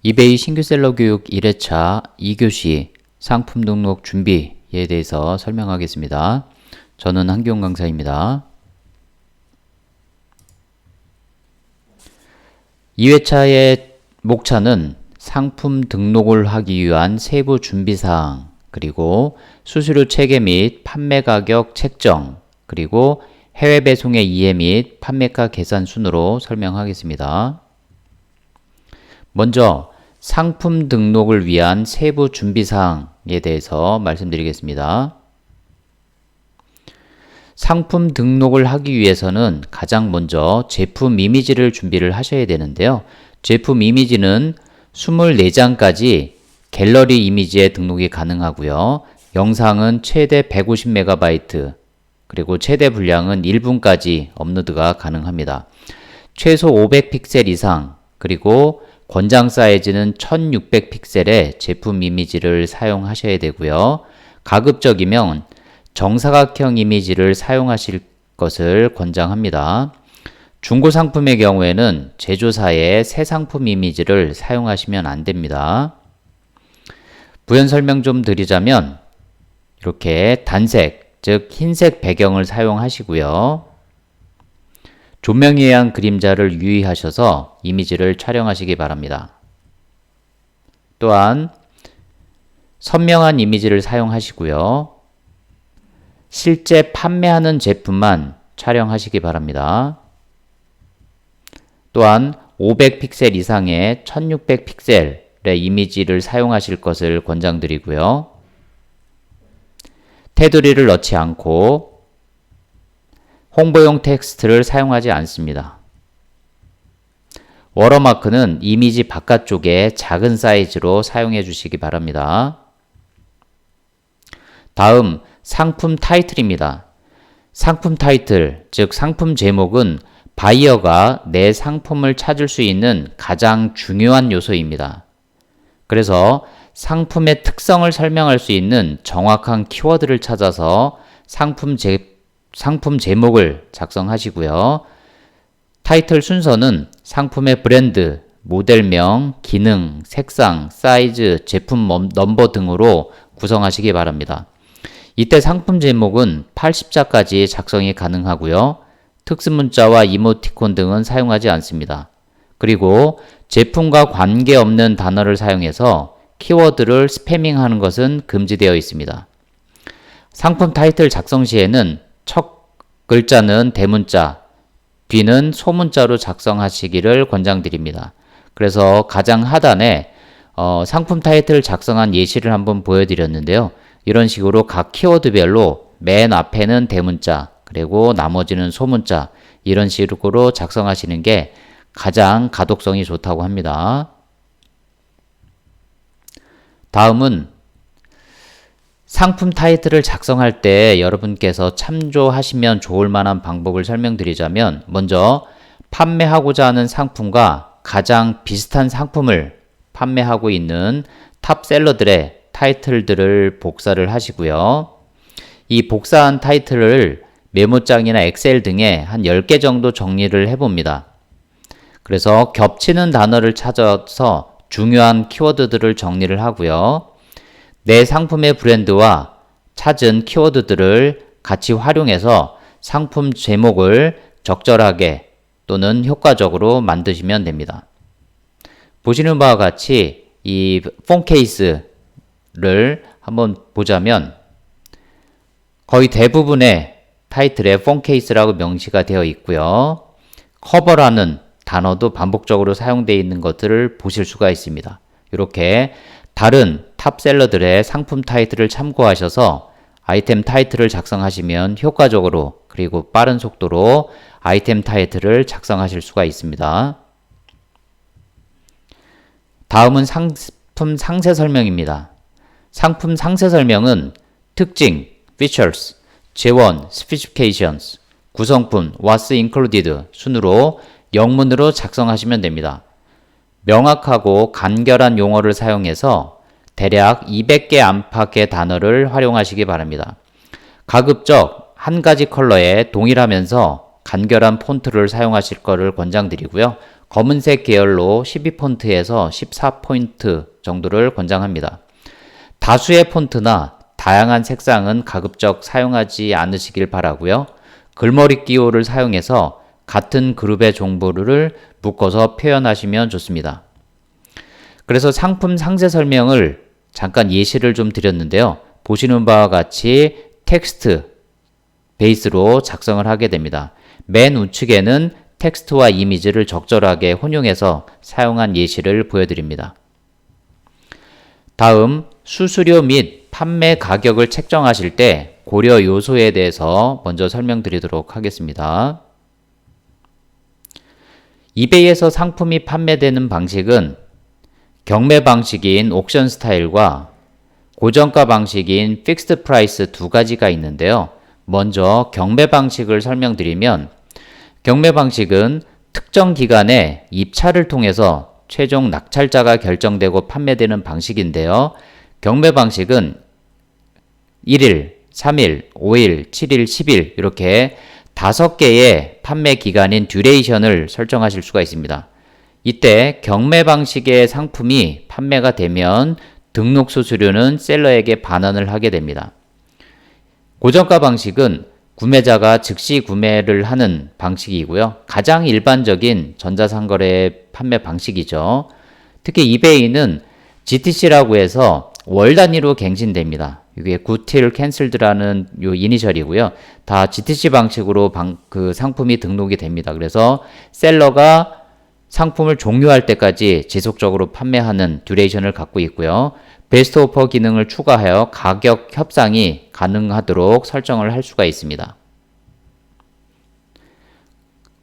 이베이 신규셀러 교육 1회차 2교시 상품 등록 준비에 대해서 설명하겠습니다. 저는 한기용 강사입니다. 2회차의 목차는 상품 등록을 하기 위한 세부 준비사항, 그리고 수수료 체계 및 판매 가격 책정, 그리고 해외 배송의 이해 및 판매가 계산 순으로 설명하겠습니다. 먼저 상품 등록을 위한 세부 준비사항에 대해서 말씀드리겠습니다. 상품 등록을 하기 위해서는 가장 먼저 제품 이미지를 준비를 하셔야 되는데요. 제품 이미지는 24장까지 갤러리 이미지에 등록이 가능하고요. 영상은 최대 150MB, 그리고 최대 분량은 1분까지 업로드가 가능합니다. 최소 500픽셀 이상, 그리고 권장 사이즈는 1600픽셀의 제품 이미지를 사용하셔야 되고요. 가급적이면 정사각형 이미지를 사용하실 것을 권장합니다. 중고 상품의 경우에는 제조사의 새 상품 이미지를 사용하시면 안 됩니다. 부연 설명 좀 드리자면 이렇게 단색, 즉 흰색 배경을 사용하시고요. 조명에 의한 그림자를 유의하셔서 이미지를 촬영하시기 바랍니다. 또한 선명한 이미지를 사용하시고요. 실제 판매하는 제품만 촬영하시기 바랍니다. 또한 500픽셀 이상의 1600픽셀의 이미지를 사용하실 것을 권장드리고요. 테두리를 넣지 않고 홍보용 텍스트를 사용하지 않습니다. 워터마크는 이미지 바깥쪽에 작은 사이즈로 사용해 주시기 바랍니다. 다음 상품 타이틀입니다. 상품 타이틀, 즉 상품 제목은 바이어가 내 상품을 찾을 수 있는 가장 중요한 요소입니다. 그래서 상품의 특성을 설명할 수 있는 정확한 키워드를 찾아서 상품 제목을 작성하시고요. 타이틀 순서는 상품의 브랜드, 모델명, 기능, 색상, 사이즈, 제품 넘버 등으로 구성하시기 바랍니다. 이때 상품 제목은 80자까지 작성이 가능하고요. 특수문자와 이모티콘 등은 사용하지 않습니다. 그리고 제품과 관계없는 단어를 사용해서 키워드를 스패밍하는 것은 금지되어 있습니다. 상품 타이틀 작성 시에는 첫 글자는 대문자, 뒤는 소문자로 작성하시기를 권장드립니다. 그래서 가장 하단에 상품 타이틀 작성한 예시를 한번 보여드렸는데요. 이런 식으로 각 키워드별로 맨 앞에는 대문자, 그리고 나머지는 소문자, 이런 식으로 작성하시는 게 가장 가독성이 좋다고 합니다. 다음은 상품 타이틀을 작성할 때 여러분께서 참조하시면 좋을 만한 방법을 설명드리자면, 먼저 판매하고자 하는 상품과 가장 비슷한 상품을 판매하고 있는 탑셀러들의 타이틀들을 복사를 하시고요. 이 복사한 타이틀을 메모장이나 엑셀 등에 한 10개 정도 정리를 해봅니다. 그래서 겹치는 단어를 찾아서 중요한 키워드들을 정리를 하고요. 내 상품의 브랜드와 찾은 키워드들을 같이 활용해서 상품 제목을 적절하게 또는 효과적으로 만드시면 됩니다. 보시는 바와 같이 이 폰 케이스를 한번 보자면 거의 대부분의 타이틀에 폰 케이스라고 명시가 되어 있고요. 커버라는 단어도 반복적으로 사용되어 있는 것들을 보실 수가 있습니다. 이렇게 다른 탑셀러들의 상품 타이틀을 참고하셔서 아이템 타이틀을 작성하시면 효과적으로 그리고 빠른 속도로 아이템 타이틀을 작성하실 수가 있습니다. 다음은 상품 상세 설명입니다. 상품 상세 설명은 특징, features, 재원, specifications, 구성품, what's included 순으로 영문으로 작성하시면 됩니다. 명확하고 간결한 용어를 사용해서 대략 200개 안팎의 단어를 활용하시기 바랍니다. 가급적 한 가지 컬러에 동일하면서 간결한 폰트를 사용하실 것을 권장드리고요. 검은색 계열로 12폰트에서 14포인트 정도를 권장합니다. 다수의 폰트나 다양한 색상은 가급적 사용하지 않으시길 바라고요. 글머리 기호를 사용해서 같은 그룹의 정보를 묶어서 표현하시면 좋습니다. 그래서 상품 상세 설명을 잠깐 예시를 좀 드렸는데요. 보시는 바와 같이 텍스트 베이스로 작성을 하게 됩니다. 맨 우측에는 텍스트와 이미지를 적절하게 혼용해서 사용한 예시를 보여드립니다. 다음, 수수료 및 판매 가격을 책정하실 때 고려 요소에 대해서 먼저 설명드리도록 하겠습니다. 이베이에서 상품이 판매되는 방식은 경매 방식인 옥션 스타일과 고정가 방식인 픽스드 프라이스 두 가지가 있는데요. 먼저 경매 방식을 설명드리면 경매 방식은 특정 기간에 입찰을 통해서 최종 낙찰자가 결정되고 판매되는 방식인데요. 경매 방식은 1일, 3일, 5일, 7일, 10일 이렇게 5개의 판매 기간인 듀레이션을 설정하실 수가 있습니다. 이때 경매 방식의 상품이 판매가 되면 등록 수수료는 셀러에게 반환을 하게 됩니다. 고정가 방식은 구매자가 즉시 구매를 하는 방식이고요. 가장 일반적인 전자상거래 판매 방식이죠. 특히 이베이는 GTC라고 해서 월 단위로 갱신됩니다. 이게 굿틸 캔슬드라는 요 이니셜이고요. 다 GTC 방식으로 그 상품이 등록이 됩니다. 그래서 셀러가 상품을 종료할 때까지 지속적으로 판매하는 듀레이션을 갖고 있고요. 베스트 오퍼 기능을 추가하여 가격 협상이 가능하도록 설정을 할 수가 있습니다.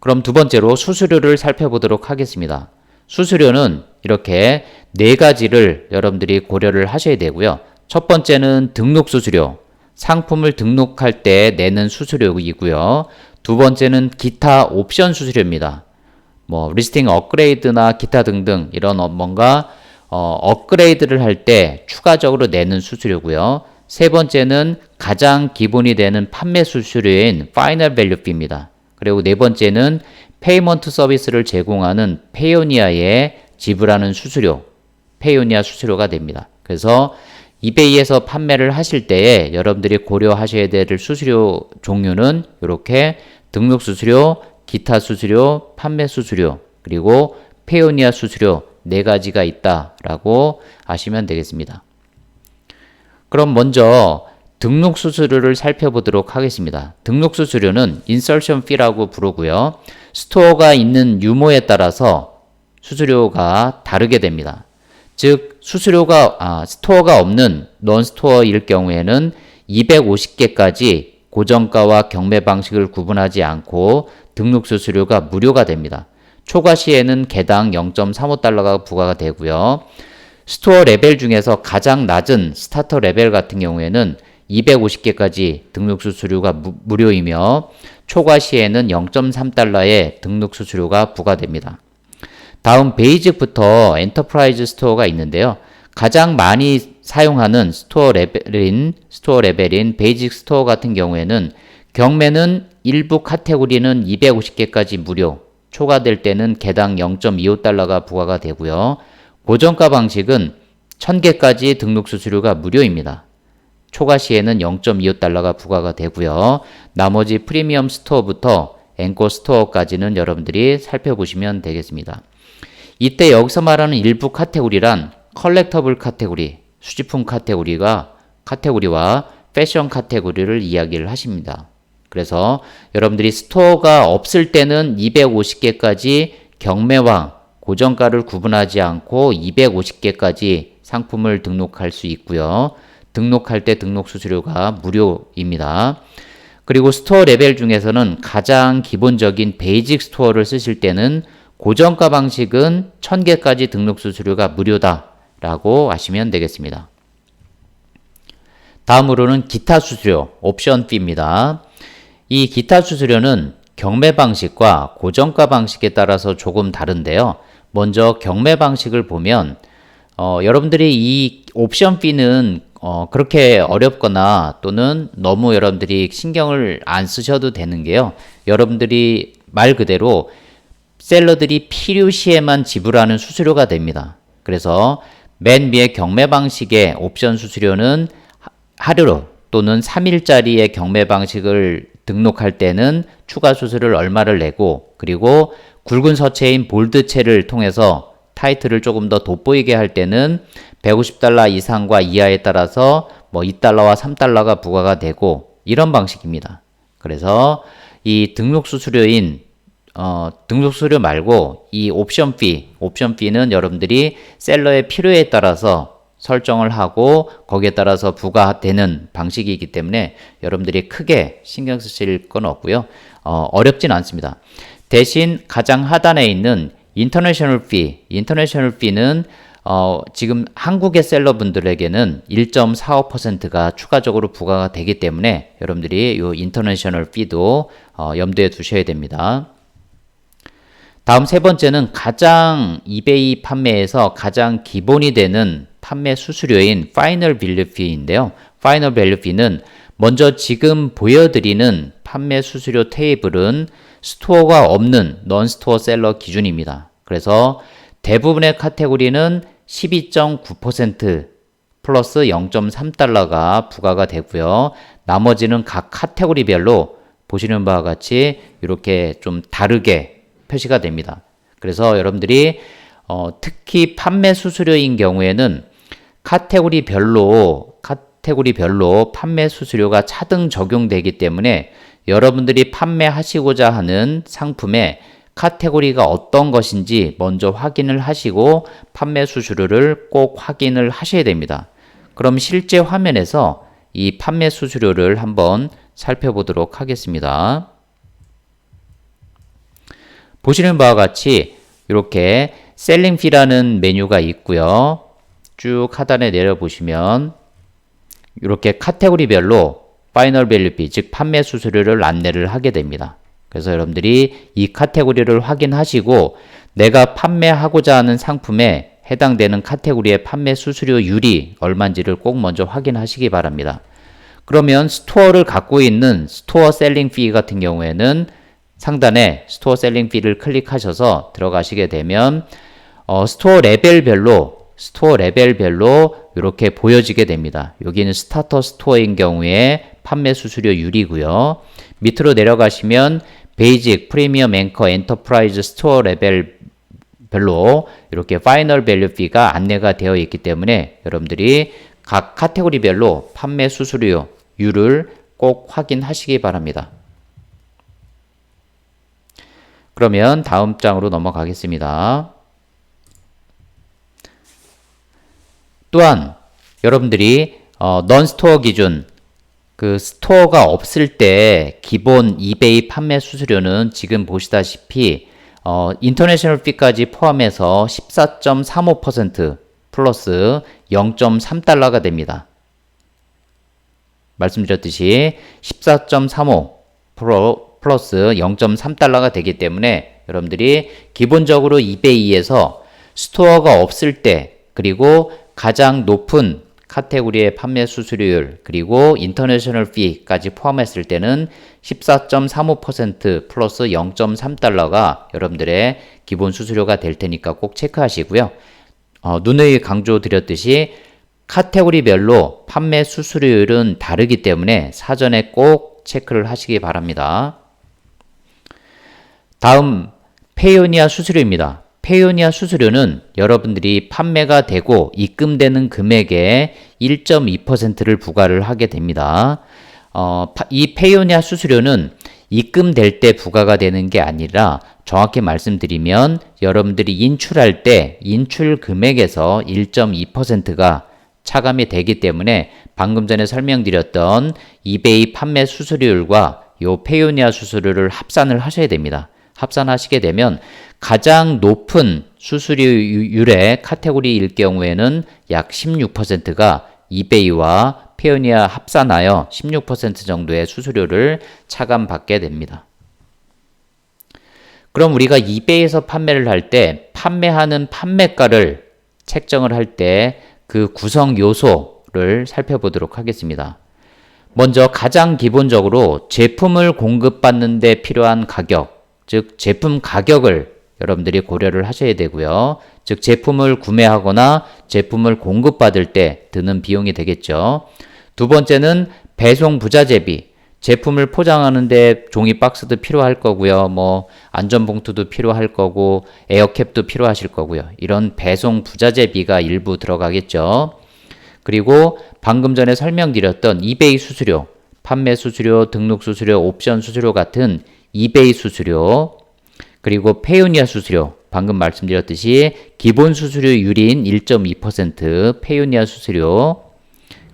그럼 두 번째로 수수료를 살펴보도록 하겠습니다. 수수료는 이렇게 네 가지를 여러분들이 고려를 하셔야 되고요. 첫 번째는 등록 수수료, 상품을 등록할 때 내는 수수료이고요. 두 번째는 기타 옵션 수수료입니다. 리스팅 업그레이드나 기타 등등 이런 뭔가 업그레이드를 할 때 추가적으로 내는 수수료고요. 세 번째는 가장 기본이 되는 판매 수수료인 파이널 밸류 피입니다. 그리고 네 번째는 페이먼트 서비스를 제공하는 페이오니아에 지불하는 수수료, 페이오니아 수수료가 됩니다. 그래서 이베이에서 판매를 하실 때에 여러분들이 고려하셔야 될 수수료 종류는 이렇게 등록 수수료, 기타 수수료, 판매 수수료, 그리고 페이오니아 수수료 네 가지가 있다라고 아시면 되겠습니다. 그럼 먼저 등록 수수료를 살펴보도록 하겠습니다. 등록 수수료는 인설션 피라고 부르고요. 스토어가 있는 유무에 따라서 수수료가 다르게 됩니다. 즉 스토어가 없는 non-스토어일 경우에는 250개까지 고정가와 경매 방식을 구분하지 않고 등록 수수료가 무료가 됩니다. 초과 시에는 개당 0.35달러가 부과가 되고요. 스토어 레벨 중에서 가장 낮은 스타터 레벨 같은 경우에는 250개까지 등록 수수료가 무료이며 초과 시에는 0.3달러의 등록 수수료가 부과됩니다. 다음 베이직부터 엔터프라이즈 스토어가 있는데요. 가장 많이 사용하는 스토어 레벨인 베이직 스토어 같은 경우에는 경매는 일부 카테고리는 250개까지 무료, 초과될 때는 개당 0.25달러가 부과가 되고요. 고정가 방식은 1000개까지 등록 수수료가 무료입니다. 초과 시에는 0.25달러가 부과가 되고요. 나머지 프리미엄 스토어부터 앵커 스토어까지는 여러분들이 살펴보시면 되겠습니다. 이때 여기서 말하는 일부 카테고리란 컬렉터블 카테고리, 수집품 카테고리와 패션 카테고리를 이야기를 하십니다. 그래서 여러분들이 스토어가 없을 때는 250개까지 경매와 고정가를 구분하지 않고 250개까지 상품을 등록할 수 있고요. 등록할 때 등록 수수료가 무료입니다. 그리고 스토어 레벨 중에서는 가장 기본적인 베이직 스토어를 쓰실 때는 고정가 방식은 1000개까지 등록 수수료가 무료다라고 아시면 되겠습니다. 다음으로는 기타 수수료, 옵션 피입니다. 이 기타 수수료는 경매 방식과 고정가 방식에 따라서 조금 다른데요. 먼저 경매 방식을 보면 여러분들이 이 옵션 피는 그렇게 어렵거나 또는 너무 여러분들이 신경을 안 쓰셔도 되는 게요. 여러분들이 말 그대로 셀러들이 필요시에만 지불하는 수수료가 됩니다. 그래서 맨 위에 경매 방식의 옵션 수수료는 하루 또는 3일짜리의 경매 방식을 등록할 때는 추가 수수료를 얼마를 내고, 그리고 굵은 서체인 볼드체를 통해서 타이틀을 조금 더 돋보이게 할 때는 150달러 이상과 이하에 따라서 뭐 2달러와 3달러가 부과가 되고, 이런 방식입니다. 그래서 이 등록 수수료 말고 이 옵션피는 여러분들이 셀러의 필요에 따라서 설정을 하고 거기에 따라서 부과되는 방식이기 때문에 여러분들이 크게 신경 쓰실 건 없고요. 어렵진 않습니다. 대신 가장 하단에 있는 인터내셔널 피는 지금 한국의 셀러분들에게는 1.45%가 추가적으로 부과가 되기 때문에 여러분들이 이 인터내셔널 피도 염두에 두셔야 됩니다. 다음 세 번째는 가장 이베이 판매에서 가장 기본이 되는 판매 수수료인 파이널 밸류 피인데요. 파이널 밸류 피는 먼저 지금 보여드리는 판매 수수료 테이블은 스토어가 없는 non-스토어 셀러 기준입니다. 그래서 대부분의 카테고리는 12.9% 플러스 0.3달러가 부과가 되고요. 나머지는 각 카테고리별로 보시는 바와 같이 이렇게 좀 다르게 표시가 됩니다. 그래서 여러분들이 특히 판매 수수료인 경우에는 카테고리별로 판매 수수료가 차등 적용되기 때문에 여러분들이 판매하시고자 하는 상품의 카테고리가 어떤 것인지 먼저 확인을 하시고 판매 수수료를 꼭 확인을 하셔야 됩니다. 그럼 실제 화면에서 이 판매 수수료를 한번 살펴보도록 하겠습니다. 보시는 바와 같이 이렇게 셀링 피라는 메뉴가 있고요. 쭉 하단에 내려보시면 이렇게 카테고리별로 파이널 밸류 피, 즉 판매 수수료를 안내를 하게 됩니다. 그래서 여러분들이 이 카테고리를 확인하시고 내가 판매하고자 하는 상품에 해당되는 카테고리의 판매 수수료율이 얼마인지를 꼭 먼저 확인하시기 바랍니다. 그러면 스토어를 갖고 있는 스토어 셀링 피 같은 경우에는 상단에 스토어 셀링 피를 클릭하셔서 들어가시게 되면 스토어 레벨별로 이렇게 보여지게 됩니다. 여기는 스타터 스토어인 경우에 판매 수수료율이고요. 밑으로 내려가시면 베이직, 프리미엄, 앵커, 엔터프라이즈 스토어 레벨별로 이렇게 파이널 밸류 피가 안내가 되어 있기 때문에 여러분들이 각 카테고리별로 판매 수수료율을 꼭 확인하시기 바랍니다. 그러면 다음 장으로 넘어가겠습니다. 또한 여러분들이 non-스토어 기준, 그 스토어가 없을 때 기본 이베이 판매 수수료는 지금 보시다시피 인터내셔널 피까지 포함해서 14.35% 플러스 0.3달러가 됩니다. 말씀드렸듯이 14.35% 플러스 0.3달러가 되기 때문에 여러분들이 기본적으로 이베이에서 스토어가 없을 때, 그리고 가장 높은 카테고리의 판매 수수료율, 그리고 인터내셔널 피까지 포함했을 때는 14.35% 플러스 0.3달러가 여러분들의 기본 수수료가 될 테니까 꼭 체크하시고요. 누누이 강조드렸듯이 카테고리별로 판매 수수료율은 다르기 때문에 사전에 꼭 체크를 하시기 바랍니다. 다음 페이오니아 수수료입니다. 페이오니아 수수료는 여러분들이 판매가 되고 입금되는 금액의 1.2%를 부과를 하게 됩니다. 이 페이오니아 수수료는 입금될 때 부과가 되는 게 아니라 정확히 말씀드리면 여러분들이 인출할 때 인출 금액에서 1.2%가 차감이 되기 때문에 방금 전에 설명드렸던 이베이 판매 수수료율과 요 페이오니아 수수료를 합산을 하셔야 됩니다. 합산하시게 되면 가장 높은 수수료율의 카테고리일 경우에는 약 16%가 이베이와 페이오니아 합산하여 16% 정도의 수수료를 차감받게 됩니다. 그럼 우리가 이베이에서 판매를 할 때 판매하는 판매가를 책정을 할 때 그 구성 요소를 살펴보도록 하겠습니다. 먼저 가장 기본적으로 제품을 공급받는 데 필요한 가격, 즉 제품 가격을 여러분들이 고려를 하셔야 되고요. 즉 제품을 구매하거나 제품을 공급받을 때 드는 비용이 되겠죠. 두 번째는 배송 부자재비. 제품을 포장하는데 종이 박스도 필요할 거고요. 뭐 안전봉투도 필요할 거고 에어캡도 필요하실 거고요. 이런 배송 부자재비가 일부 들어가겠죠. 그리고 방금 전에 설명드렸던 이베이 수수료, 판매 수수료, 등록 수수료, 옵션 수수료 같은 이베이 수수료, 그리고 페이오니아 수수료, 방금 말씀드렸듯이 기본 수수료율인 1.2% 페이오니아 수수료,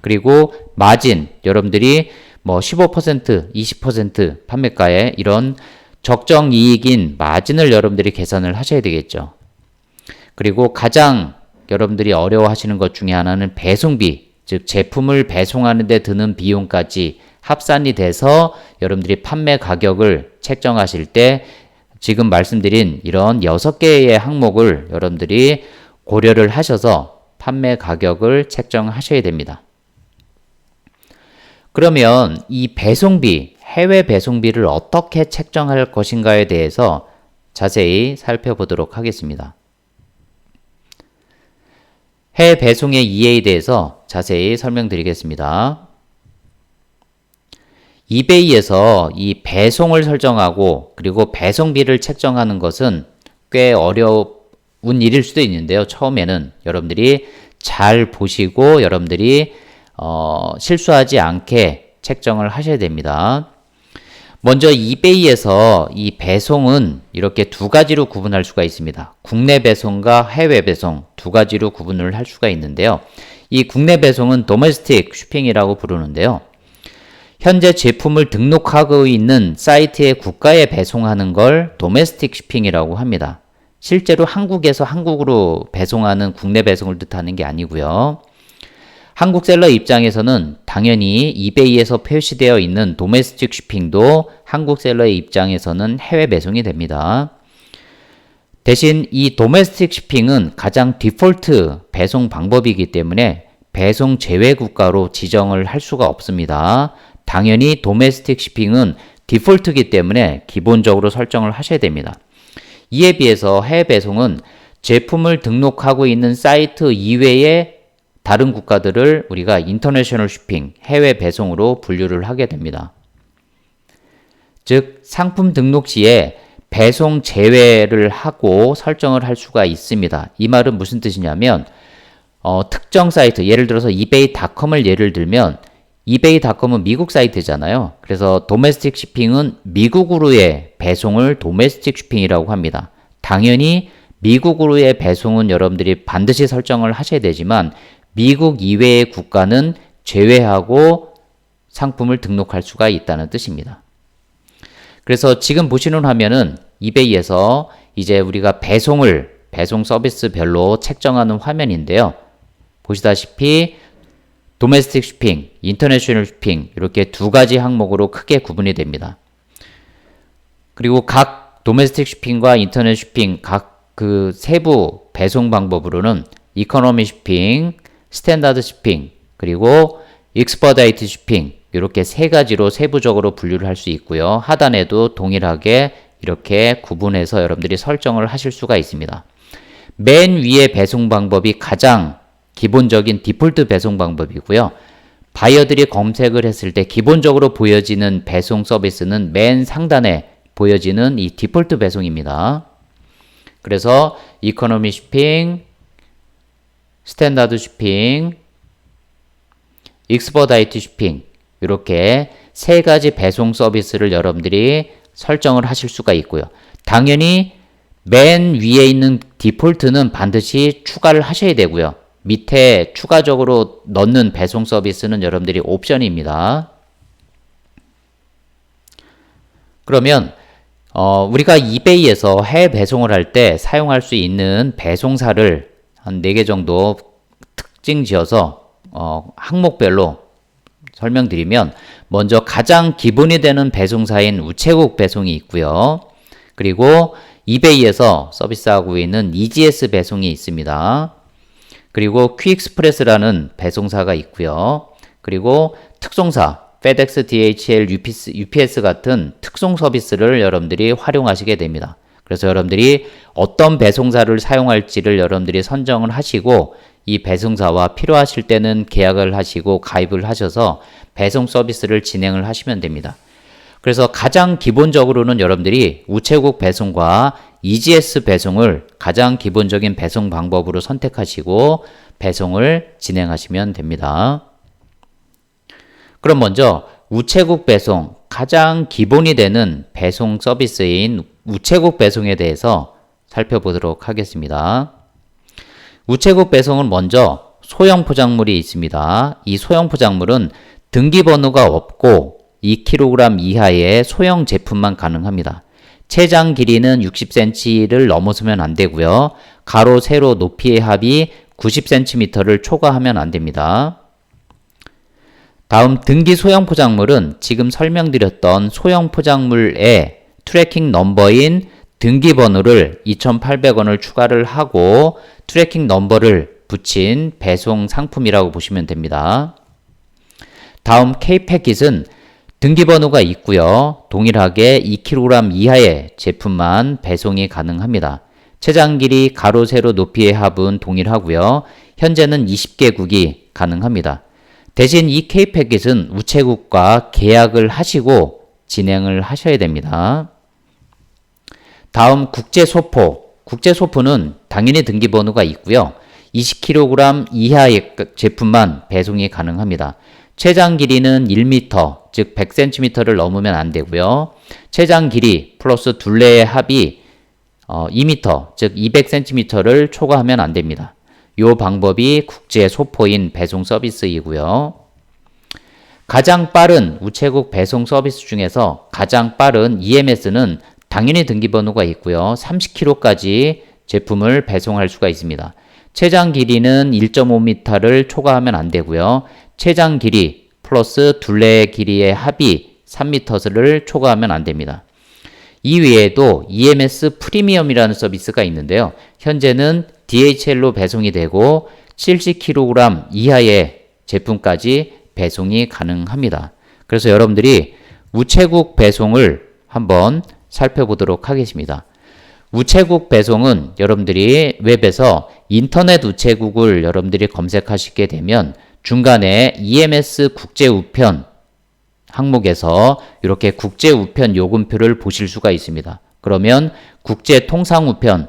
그리고 마진, 여러분들이 뭐 15%, 20% 판매가에 이런 적정 이익인 마진을 여러분들이 계산을 하셔야 되겠죠. 그리고 가장 여러분들이 어려워하시는 것 중에 하나는 배송비, 즉 제품을 배송하는 데 드는 비용까지 합산이 돼서 여러분들이 판매 가격을 책정하실 때 지금 말씀드린 이런 6개의 항목을 여러분들이 고려를 하셔서 판매 가격을 책정하셔야 됩니다. 그러면 이 배송비, 해외 배송비를 어떻게 책정할 것인가에 대해서 자세히 살펴보도록 하겠습니다. 해외 배송의 이해에 대해서 자세히 설명드리겠습니다. 이베이에서 이 배송을 설정하고 그리고 배송비를 책정하는 것은 꽤 어려운 일일 수도 있는데요. 처음에는 여러분들이 잘 보시고 여러분들이 실수하지 않게 책정을 하셔야 됩니다. 먼저 이베이에서 이 배송은 이렇게 두 가지로 구분할 수가 있습니다. 국내 배송과 해외 배송 두 가지로 구분을 할 수가 있는데요. 이 국내 배송은 도메스틱 쇼핑이라고 부르는데요. 현재 제품을 등록하고 있는 사이트의 국가에 배송하는 걸 도메스틱 쇼핑이라고 합니다. 실제로 한국에서 한국으로 배송하는 국내 배송을 뜻하는 게 아니고요. 한국 셀러 입장에서는 당연히 이베이에서 표시되어 있는 도메스틱 쇼핑도 한국 셀러의 입장에서는 해외 배송이 됩니다. 대신 이 도메스틱 쇼핑은 가장 디폴트 배송 방법이기 때문에 배송 제외 국가로 지정을 할 수가 없습니다. 당연히 도메스틱 쇼핑은 디폴트이기 때문에 기본적으로 설정을 하셔야 됩니다. 이에 비해서 해외 배송은 제품을 등록하고 있는 사이트 이외의 다른 국가들을 우리가 인터내셔널 쇼핑, 해외 배송으로 분류를 하게 됩니다. 즉, 상품 등록 시에 배송 제외를 하고 설정을 할 수가 있습니다. 이 말은 무슨 뜻이냐면 특정 사이트, 예를 들어서 이베이닷컴을 예를 들면 이베이닷컴은 미국 사이트잖아요. 그래서 도메스틱 쇼핑은 미국으로의 배송을 도메스틱 쇼핑이라고 합니다. 당연히 미국으로의 배송은 여러분들이 반드시 설정을 하셔야 되지만 미국 이외의 국가는 제외하고 상품을 등록할 수가 있다는 뜻입니다. 그래서 지금 보시는 화면은 이베이에서 이제 우리가 배송 서비스별로 책정하는 화면인데요. 보시다시피 도메스틱 쇼핑, 인터내셔널 쇼핑 이렇게 두 가지 항목으로 크게 구분이 됩니다. 그리고 각 도메스틱 쇼핑과 인터넷 쇼핑 각 그 세부 배송 방법으로는 이코노미 쇼핑, 스탠다드 쇼핑, 그리고 익스퍼다이트 쇼핑 이렇게 세 가지로 세부적으로 분류를 할 수 있고요. 하단에도 동일하게 이렇게 구분해서 여러분들이 설정을 하실 수가 있습니다. 맨 위의 배송 방법이 가장 기본적인 디폴트 배송 방법이고요. 바이어들이 검색을 했을 때 기본적으로 보여지는 배송 서비스는 맨 상단에 보여지는 이 디폴트 배송입니다. 그래서 이코노미 쇼핑, 스탠다드 쇼핑, 익스퍼다이트 쇼핑 이렇게 세 가지 배송 서비스를 여러분들이 설정을 하실 수가 있고요. 당연히 맨 위에 있는 디폴트는 반드시 추가를 하셔야 되고요. 밑에 추가적으로 넣는 배송 서비스는 여러분들이 옵션입니다. 그러면 우리가 이베이에서 해외 배송을 할 때 사용할 수 있는 배송사를 한 4개 정도 특징 지어서 항목별로 설명드리면 먼저 가장 기본이 되는 배송사인 우체국 배송이 있고요. 그리고 이베이에서 서비스하고 있는 EGS 배송이 있습니다. 그리고 퀵익스프레스라는 배송사가 있고요. 그리고 특송사 FedEx, DHL, UPS 같은 특송 서비스를 여러분들이 활용하시게 됩니다. 그래서 여러분들이 어떤 배송사를 사용할지를 여러분들이 선정을 하시고 이 배송사와 필요하실 때는 계약을 하시고 가입을 하셔서 배송 서비스를 진행을 하시면 됩니다. 그래서 가장 기본적으로는 여러분들이 우체국 배송과 EGS 배송을 가장 기본적인 배송 방법으로 선택하시고 배송을 진행하시면 됩니다. 그럼 먼저 우체국 배송, 가장 기본이 되는 배송 서비스인 우체국 배송에 대해서 살펴보도록 하겠습니다. 우체국 배송은 먼저 소형 포장물이 있습니다. 이 소형 포장물은 등기번호가 없고 2kg 이하의 소형 제품만 가능합니다. 체장 길이는 60cm를 넘어서면 안 되고요. 가로, 세로, 높이의 합이 90cm를 초과하면 안 됩니다. 다음 등기 소형 포장물은 지금 설명드렸던 소형 포장물의 트래킹 넘버인 등기번호를 2,800원을 추가를 하고 트래킹 넘버를 붙인 배송 상품이라고 보시면 됩니다. 다음 K패킷은 등기번호가 있고요. 동일하게 2kg 이하의 제품만 배송이 가능합니다. 체장 길이, 가로, 세로, 높이의 합은 동일하고요. 현재는 20개국이 가능합니다. 대신 이 K패킷은 우체국과 계약을 하시고 진행을 하셔야 됩니다. 다음 국제소포. 국제소포는 당연히 등기번호가 있고요. 20kg 이하의 제품만 배송이 가능합니다. 체장 길이는 1m, 즉 100cm를 넘으면 안 되고요. 체장 길이 플러스 둘레의 합이 2m, 즉 200cm를 초과하면 안 됩니다. 이 방법이 국제 소포인 배송 서비스이고요. 가장 빠른 우체국 배송 서비스 중에서 가장 빠른 EMS는 당연히 등기번호가 있고요. 30kg까지 제품을 배송할 수가 있습니다. 체장 길이는 1.5m를 초과하면 안 되고요. 체장 길이 플러스 둘레 길이의 합이 3m를 초과하면 안 됩니다. 이 외에도 EMS 프리미엄이라는 서비스가 있는데요. 현재는 DHL로 배송이 되고 70kg 이하의 제품까지 배송이 가능합니다. 그래서 여러분들이 우체국 배송을 한번 살펴보도록 하겠습니다. 우체국 배송은 여러분들이 웹에서 인터넷 우체국을 여러분들이 검색하시게 되면 중간에 EMS 국제우편 항목에서 이렇게 국제우편 요금표를 보실 수가 있습니다. 그러면 국제통상우편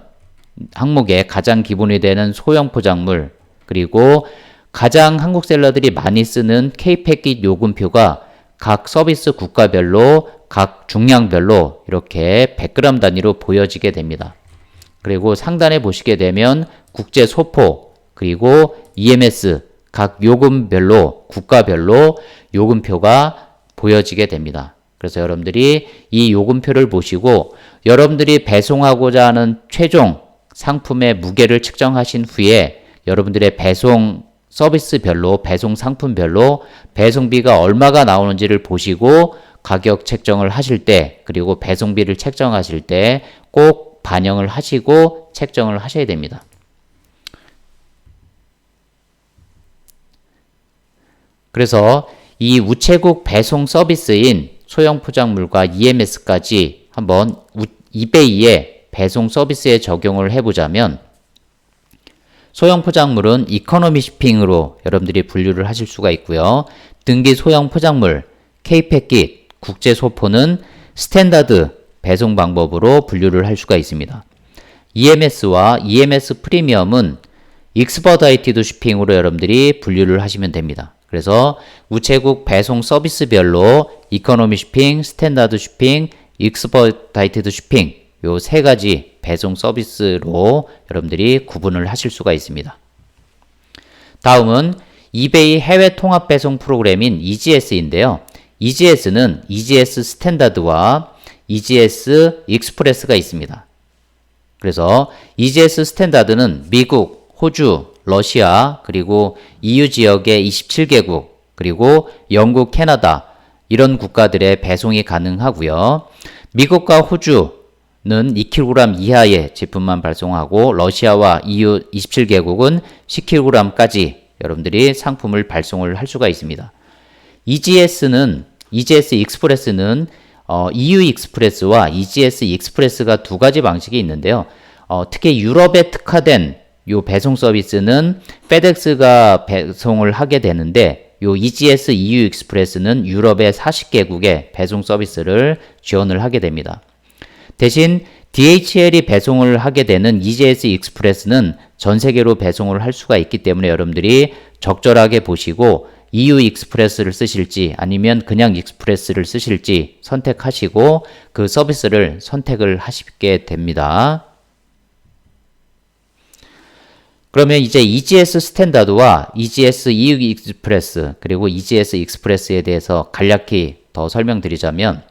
항목에 가장 기본이 되는 소형 포장물, 그리고 가장 한국 셀러들이 많이 쓰는 K패킷 요금표가 각 서비스 국가별로 각 중량별로 이렇게 100g 단위로 보여지게 됩니다. 그리고 상단에 보시게 되면 국제 소포, 그리고 EMS 각 요금별로 국가별로 요금표가 보여지게 됩니다. 그래서 여러분들이 이 요금표를 보시고 여러분들이 배송하고자 하는 최종 상품의 무게를 측정하신 후에 여러분들의 배송 서비스별로, 배송 상품별로 배송비가 얼마가 나오는지를 보시고 가격 책정을 하실 때, 그리고 배송비를 책정하실 때 꼭 반영을 하시고 책정을 하셔야 됩니다. 그래서 이 우체국 배송 서비스인 소형 포장물과 EMS까지 한번 이베이의 배송 서비스에 적용을 해보자면, 소형 포장물은 이코노미 쇼핑으로 여러분들이 분류를 하실 수가 있고요. 등기 소형 포장물, K패킷, 국제 소포는 스탠다드 배송 방법으로 분류를 할 수가 있습니다. EMS와 EMS 프리미엄은 익스퍼다이티드 쇼핑으로 여러분들이 분류를 하시면 됩니다. 그래서 우체국 배송 서비스별로 이코노미 쇼핑, 스탠다드 쇼핑, 익스퍼다이티드 쇼핑 요 세 가지 배송 서비스로 여러분들이 구분을 하실 수가 있습니다. 다음은 이베이 해외 통합 배송 프로그램인 EGS인데요. EGS는 EGS 스탠다드와 EGS 익스프레스가 있습니다. 그래서 EGS 스탠다드는 미국, 호주, 러시아, 그리고 EU 지역의 27개국, 그리고 영국, 캐나다 이런 국가들의 배송이 가능하고요. 미국과 호주는 2kg 이하의 제품만 발송하고 러시아와 EU 27개국은 10kg까지 여러분들이 상품을 발송을 할 수가 있습니다. EGS 익스프레스는 EU 익스프레스와 EGS 익스프레스가 두 가지 방식이 있는데요. 특히 유럽에 특화된 요 배송 서비스는 페덱스가 배송을 하게 되는데 요 EGS EU 익스프레스는 유럽의 40개국에 배송 서비스를 지원을 하게 됩니다. 대신 DHL이 배송을 하게 되는 EGS 익스프레스는 전 세계로 배송을 할 수가 있기 때문에 여러분들이 적절하게 보시고 EU 익스프레스를 쓰실지 아니면 그냥 익스프레스를 쓰실지 선택하시고 그 서비스를 선택을 하시게 됩니다. 그러면 이제 EGS 스탠다드와 EGS EU 익스프레스 그리고 EGS 익스프레스에 대해서 간략히 더 설명드리자면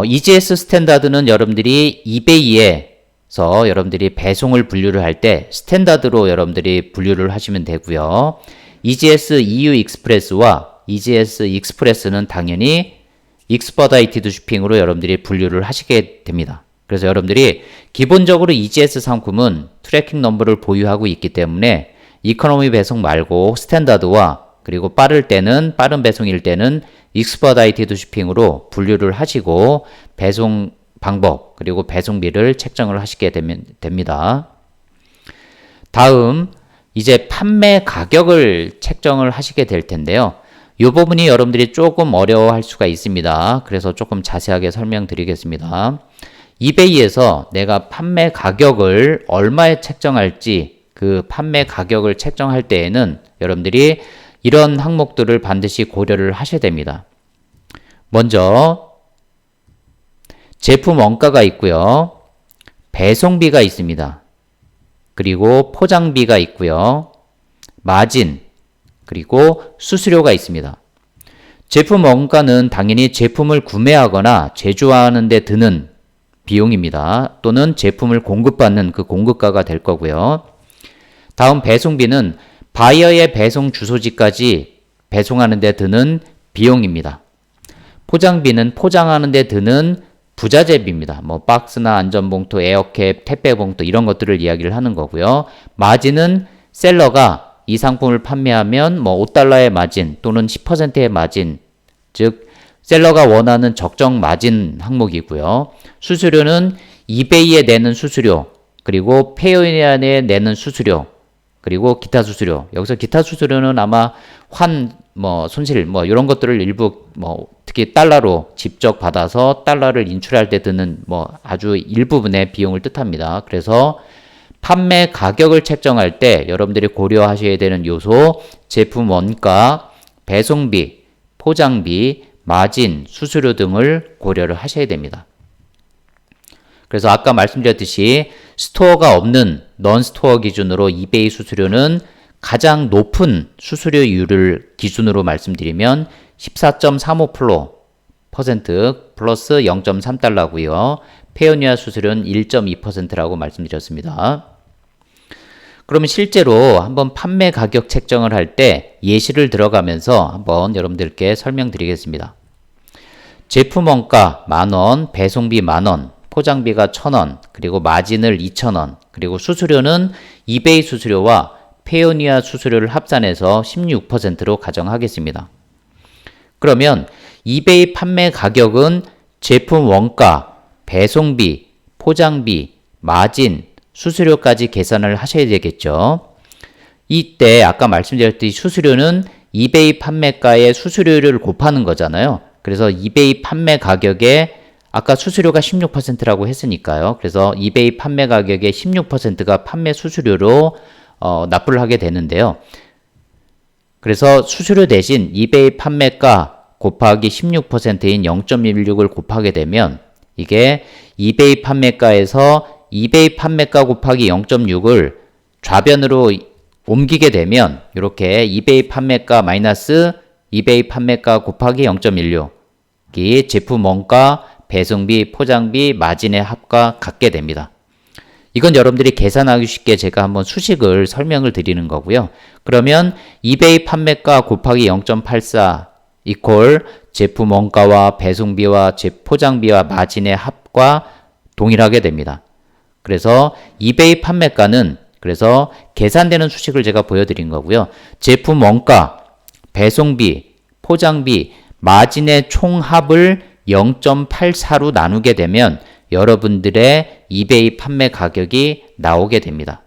EGS 스탠다드는 여러분들이 이베이에서 여러분들이 배송을 분류를 할 때 스탠다드로 여러분들이 분류를 하시면 되고요. EGS EU 익스프레스와 EGS 익스프레스는 당연히 익스퍼다이티드 쇼핑으로 여러분들이 분류를 하시게 됩니다. 그래서 여러분들이 기본적으로 EGS 상품은 트래킹 넘버를 보유하고 있기 때문에 이코노미 배송 말고 스탠다드와 그리고 빠른 배송일 때는 익스퍼다이티드 쇼핑으로 분류를 하시고 배송 방법 그리고 배송비를 책정을 하시게 됩니다. 다음 이제 판매 가격을 책정을 하시게 될 텐데요. 이 부분이 여러분들이 조금 어려워할 수가 있습니다. 그래서 조금 자세하게 설명드리겠습니다. 이베이에서 내가 판매 가격을 얼마에 책정할지 그 판매 가격을 책정할 때에는 여러분들이 이런 항목들을 반드시 고려를 하셔야 됩니다. 먼저 제품 원가가 있고요. 배송비가 있습니다. 그리고 포장비가 있고요. 마진 그리고 수수료가 있습니다. 제품 원가는 당연히 제품을 구매하거나 제조하는 데 드는 비용입니다. 또는 제품을 공급받는 그 공급가가 될 거고요. 다음 배송비는 바이어의 배송 주소지까지 배송하는 데 드는 비용입니다. 포장비는 포장하는 데 드는 부자재비입니다. 뭐 박스나 안전봉투, 에어캡, 택배봉투 이런 것들을 이야기를 하는 거고요. 마진은 셀러가 이 상품을 판매하면 뭐 $5의 마진 또는 10%의 마진, 즉 셀러가 원하는 적정 마진 항목이고요. 수수료는 이베이에 내는 수수료, 그리고 페이오니아에 내는 수수료, 그리고 기타 수수료. 여기서 기타 수수료는 아마 손실, 이런 것들을 일부, 특히 달러로 직접 받아서 달러를 인출할 때 드는 아주 일부분의 비용을 뜻합니다. 그래서 판매 가격을 책정할 때 여러분들이 고려하셔야 되는 요소, 제품 원가, 배송비, 포장비, 마진, 수수료 등을 고려를 하셔야 됩니다. 그래서 아까 말씀드렸듯이 스토어가 없는 넌스토어 기준으로 이베이 수수료는 가장 높은 수수료율을 기준으로 말씀드리면 14.35% 플러스 0.3달러고요. 페오니아 수수료는 1.2%라고 말씀드렸습니다. 그러면 실제로 한번 판매 가격 책정을 할 때 예시를 들어가면서 한번 여러분들께 설명드리겠습니다. 제품 원가 10,000원, 배송비 10,000원, 포장비가 1,000원, 그리고 마진을 2,000원, 그리고 수수료는 이베이 수수료와 페오니아 수수료를 합산해서 16%로 가정하겠습니다. 그러면 이베이 판매 가격은 제품 원가, 배송비, 포장비, 마진, 수수료까지 계산을 하셔야 되겠죠. 이때 아까 말씀드렸듯이 수수료는 이베이 판매가의 수수료를 곱하는 거잖아요. 그래서 이베이 판매 가격에 아까 수수료가 16%라고 했으니까요. 그래서 이베이 판매 가격의 16%가 판매 수수료로 납부를 하게 되는데요. 그래서 수수료 대신 이베이 판매가 곱하기 16%인 0.16을 곱하게 되면 이게 이베이 판매가에서 이베이 판매가 곱하기 0.6을 좌변으로 옮기게 되면 이렇게 이베이 판매가 마이너스 이베이 판매가 곱하기 0.16이 제품 원가, 배송비, 포장비, 마진의 합과 같게 됩니다. 이건 여러분들이 계산하기 쉽게 제가 한번 수식을 설명을 드리는 거고요. 그러면 이베이 판매가 곱하기 0.84 이퀄 제품 원가와 배송비와 포장비와 마진의 합과 동일하게 됩니다. 그래서 이베이 판매가는 그래서 계산되는 수식을 제가 보여드린 거고요. 제품 원가, 배송비, 포장비, 마진의 총합을 0.84로 나누게 되면 여러분들의 이베이 판매 가격이 나오게 됩니다.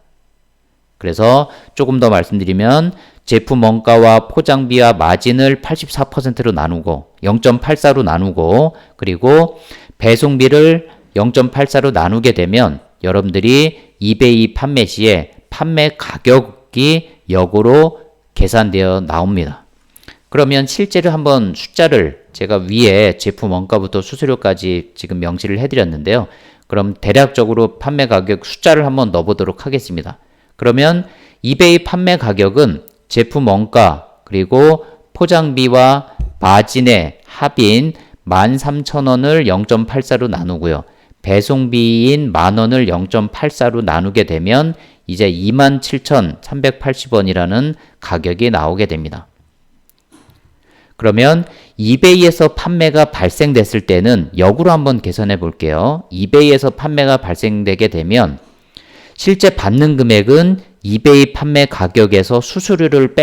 그래서 조금 더 말씀드리면 제품 원가와 포장비와 마진을 84%로 나누고 0.84로 나누고 그리고 배송비를 0.84로 나누게 되면 여러분들이 이베이 판매 시에 판매 가격이 역으로 계산되어 나옵니다. 그러면 실제로 한번 숫자를 제가 위에 제품 원가부터 수수료까지 지금 명시를 해드렸는데요. 그럼 대략적으로 판매 가격 숫자를 한번 넣어보도록 하겠습니다. 그러면 이베이 판매 가격은 제품 원가 그리고 포장비와 마진의 합인 13,000원을 0.84로 나누고요. 배송비인 만원을 0.84로 나누게 되면 이제 27,380원이라는 가격이 나오게 됩니다. 그러면 이베이에서 판매가 발생됐을 때는 역으로 한번 계산해 볼게요. 이베이에서 판매가 발생되게 되면 실제 받는 금액은 이베이 판매 가격에서 수수료를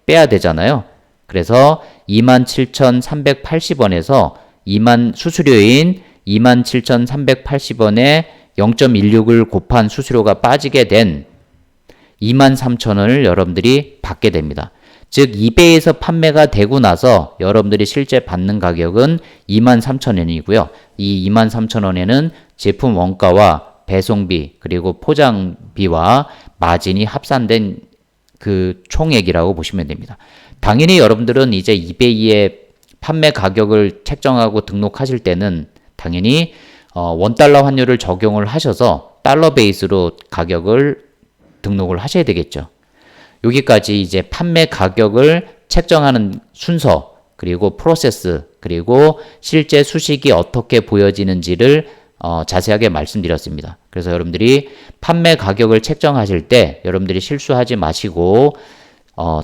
빼야 되잖아요. 그래서 27,380원에서 수수료인 27,380원에 0.16을 곱한 수수료가 빠지게 된 23,000원을 여러분들이 받게 됩니다. 즉 이베이에서 판매가 되고 나서 여러분들이 실제 받는 가격은 23,000원이고요. 이 23,000원에는 제품 원가와 배송비 그리고 포장비와 마진이 합산된 그 총액이라고 보시면 됩니다. 당연히 여러분들은 이제 이베이의 판매 가격을 책정하고 등록하실 때는 당연히 원달러 환율을 적용을 하셔서 달러 베이스로 가격을 등록을 하셔야 되겠죠. 여기까지 이제 판매 가격을 책정하는 순서 그리고 프로세스 그리고 실제 수식이 어떻게 보여지는지를 자세하게 말씀드렸습니다. 그래서 여러분들이 판매 가격을 책정하실 때 여러분들이 실수하지 마시고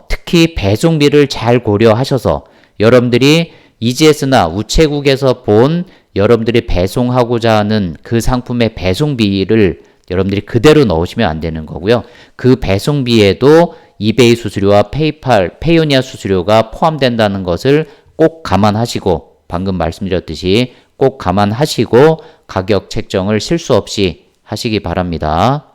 특히 배송비를 잘 고려하셔서 여러분들이 EGS나 우체국에서 본 여러분들이 배송하고자 하는 그 상품의 배송비를 여러분들이 그대로 넣으시면 안 되는 거고요. 그 배송비에도 이베이 수수료와 페이팔, 페이오니아 수수료가 포함된다는 것을 꼭 감안하시고 방금 말씀드렸듯이 꼭 감안하시고 가격 책정을 실수 없이 하시기 바랍니다.